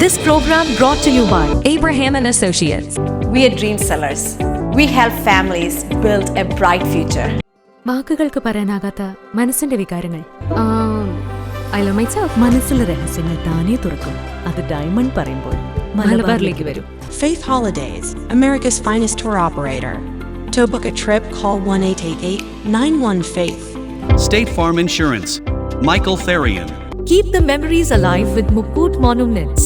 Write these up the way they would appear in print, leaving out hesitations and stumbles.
This program brought to you by Abraham and Associates. We are dream sellers. We help families build a bright future. വാക്കുകൾക്ക് പറയാനാകാത്ത മനസ്സിന്റെ വികാരങ്ങൾ. I love myself. മനസ്സിലെ രഹസ്യങ്ങൾ താനേ തുറക്കും. അത് ഡയമണ്ട് പറയുമ്പോൾ മലബാറിലേക്ക് വരും. Faith Holidays, America's finest tour operator. To book a trip, call 1-888-91-FAITH. State Farm Insurance, Michael Therian. Keep the memories alive with Mukut Monuments.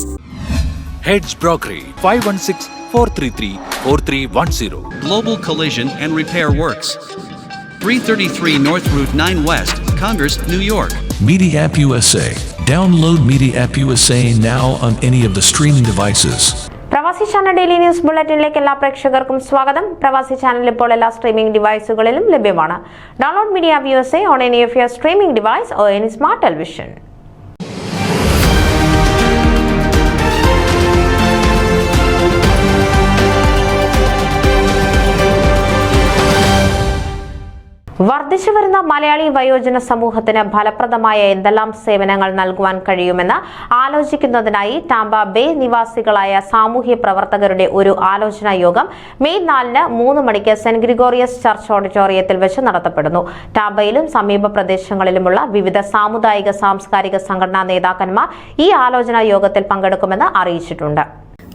Hedge Brokery 516-433-4310. Global Collision and Repair Works, 333 North Route 9 West, Congress, New York. Media App USA. Download Media App USA now on any of the streaming devices. പ്രവാസി channel daily news ബുള്ളറ്റിനിലേക്ക് എല്ലാ പ്രേക്ഷകർക്കും സ്വാഗതം. പ്രവാസി channel ഇപ്പോൾ എല്ലാ streaming ഡിവൈസുകളിലും ലഭ്യമാണ്. Download media app USA on any of your streaming device or any smart television. വർദ്ധിച്ചു വരുന്ന മലയാളി വയോജന സമൂഹത്തിന് ഫലപ്രദമായ എന്തെല്ലാം സേവനങ്ങൾ നൽകുവാൻ കഴിയുമെന്ന് ആലോചിക്കുന്നതിനായി ടാമ്പ ബേ നിവാസികളായ സാമൂഹ്യ പ്രവർത്തകരുടെ ഒരു ആലോചനാ യോഗം മെയ് 4-ന് 3 മണിക്ക് സെന്റ് ഗ്രിഗോറിയസ് ചർച്ച് ഓഡിറ്റോറിയത്തിൽ വെച്ച് നടത്തപ്പെടുന്നു. ടാമ്പയിലും സമീപ പ്രദേശങ്ങളിലുമുള്ള വിവിധ സാമുദായിക സാംസ്കാരിക സംഘടനാ നേതാക്കന്മാർ ഈ ആലോചനാ യോഗത്തിൽ പങ്കെടുക്കുമെന്ന് അറിയിച്ചിട്ടുണ്ട്.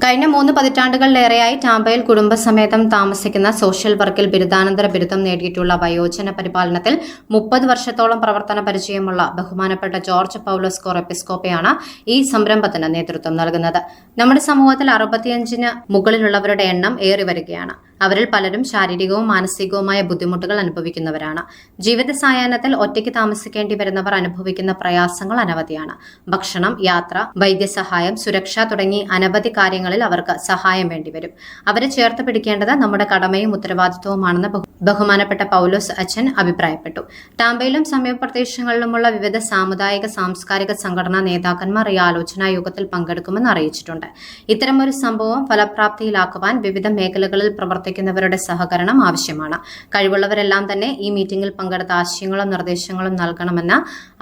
കഴിഞ്ഞ 3 പതിറ്റാണ്ടുകളിലേറെയായി ടാമ്പയിൽ കുടുംബസമേതം താമസിക്കുന്ന സോഷ്യൽ വർക്കിൽ ബിരുദാനന്തര ബിരുദം നേടിയിട്ടുള്ള വയോജന പരിപാലനത്തിൽ 30 വർഷത്തോളം പ്രവർത്തന പരിചയമുള്ള ബഹുമാനപ്പെട്ട ജോർജ് പൗലോസ് കോർ എപ്പിസ്കോപ്പയാണ് ഈ സംരംഭത്തിന് നേതൃത്വം നൽകുന്നത്. നമ്മുടെ സമൂഹത്തിൽ 65-ന് മുകളിലുള്ളവരുടെ എണ്ണം ഏറി വരികയാണ്. അവരിൽ പലരും ശാരീരികവും മാനസികവുമായ ബുദ്ധിമുട്ടുകൾ അനുഭവിക്കുന്നവരാണ്. ജീവിത സായാഹ്നത്തിൽ ഒറ്റയ്ക്ക് താമസിക്കേണ്ടി വരുന്നവർ അനുഭവിക്കുന്ന പ്രയാസങ്ങൾ അനവധിയാണ്. ഭക്ഷണം, യാത്ര, വൈദ്യസഹായം, സുരക്ഷ തുടങ്ങി അനവധി കാര്യങ്ങളിൽ അവർക്ക് സഹായം വേണ്ടിവരും. അവരെ ചേർത്ത് പിടിക്കേണ്ടത് നമ്മുടെ കടമയും ഉത്തരവാദിത്വവുമാണെന്ന് ബഹുമാനപ്പെട്ട പൗലോസ് അച്ഛൻ അഭിപ്രായപ്പെട്ടു. ടാമ്പയിലും സമീപ പ്രദേശങ്ങളിലുമുള്ള വിവിധ സാമുദായിക സാംസ്കാരിക സംഘടനാ നേതാക്കന്മാർ ഈ ആലോചനാ യോഗത്തിൽ പങ്കെടുക്കുമെന്ന് അറിയിച്ചിട്ടുണ്ട്. ഇത്തരമൊരു സംഭവം ഫലപ്രാപ്തിയിലാക്കുവാൻ വിവിധ മേഖലകളിൽ പ്രവർത്തിക്കുന്നവരുടെ സഹകരണം ആവശ്യമാണ്. കഴിവുള്ളവരെല്ലാം തന്നെ ഈ മീറ്റിംഗിൽ പങ്കെടുത്ത ആശയങ്ങളും നിർദ്ദേശങ്ങളും നൽകണമെന്ന്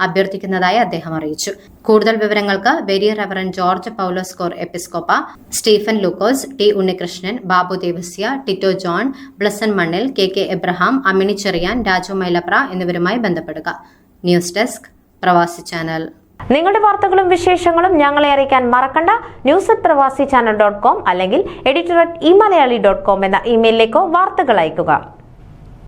അഭ്യർത്ഥിക്കുന്നതായി അദ്ദേഹം അറിയിച്ചു. കൂടുതൽ വിവരങ്ങൾക്ക് വെരി റെവറൻഡ് ജോർജ് പൗലോസ് കോർ എപ്പിസ്കോപ്പ, സ്റ്റീഫൻ ലൂക്കോസ്, ടി ഉണ്ണികൃഷ്ണൻ, ബാബു ദേവസ്യ, ടിറ്റോ ജോൺ, ബ്ലസൻ മണ്ണിൽ, KK എബ്രഹാം, അമ്മിണി ചെറിയാൻ, രാജു മൈലപ്ര എന്നിവരുമായി ബന്ധപ്പെടുക. ന്യൂസ് ഡെസ്ക്, പ്രവാസി ചാനൽ. നിങ്ങളുടെ വാർത്തകളും വിശേഷങ്ങളും ഞങ്ങളെ അറിയിക്കാൻ മറക്കണ്ട. news@pravasichannel.com അല്ലെങ്കിൽ editor@eMalayali.com എന്ന ഇമെയിലിലേക്കോ വാർത്തകൾ അയക്കുക.